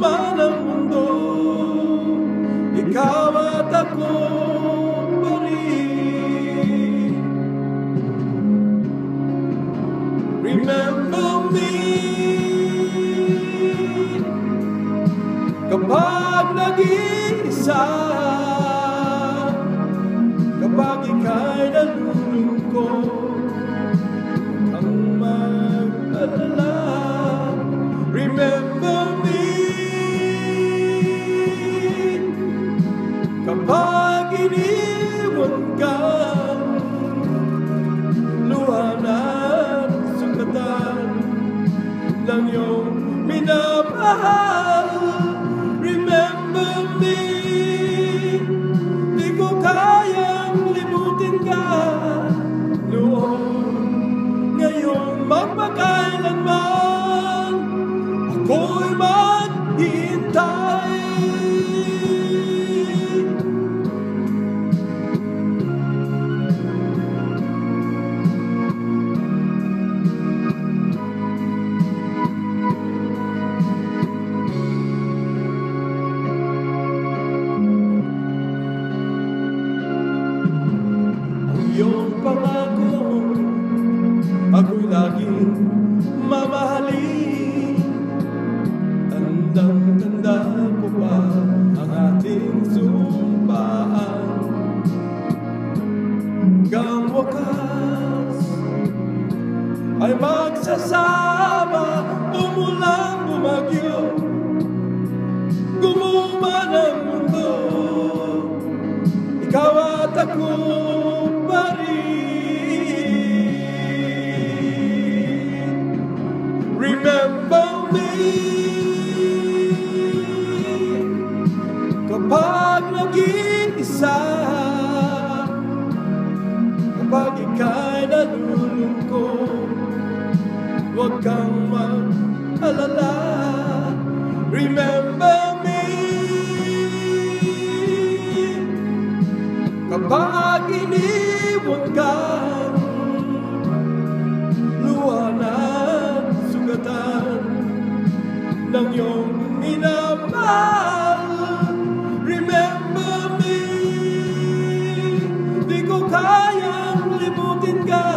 man ang mundo, ikaw at ako pa rin. Remember me kapag nag-iisa, kapag ika'y nalulungkot, ang mag-alala. Remember me kapag iniwan ka, luhanan, sugatan ng iyong minamahal. Remember me, di ko kayang limutin ka noon, ngayon magpakailanman ako'y maghihintay. Iyong pangako, ako'y laging mamahalin. Tandang-tanda ko pa ang ating sumpaan. Hanggang wakas ay magsasama, umulang bumagyo, gumuman ang mundo, ikaw at ako pa rin. Remember me kapag nag-iisa, kapag ika'y nalulungkot, huwag kang mag-alala. Remember me kapag iniwan ka, luhanan, sugatan ng iyong minamahal. Remember me, di ko kayang limutin ka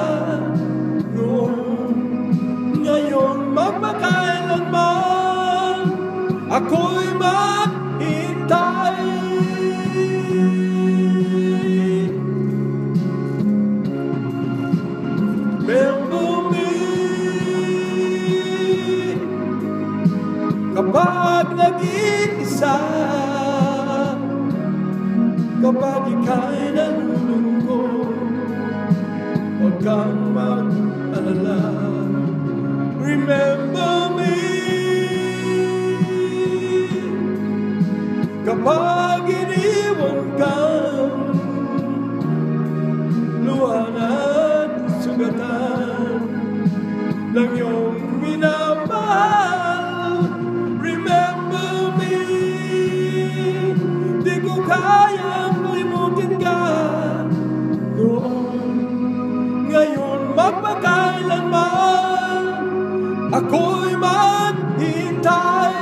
noon, ngayon magpakailanman ako'y maghintay. Remember me kapag nag-iisa, kapag ika'y nalulungkot, huwag kang mag-alala. Remember me kapag iniwan ka, luhanan, sugatan ng iyong minamahal. Remember me, di ko kayang limutin ka noon, ngayon magpakailanman ako'y maghintay.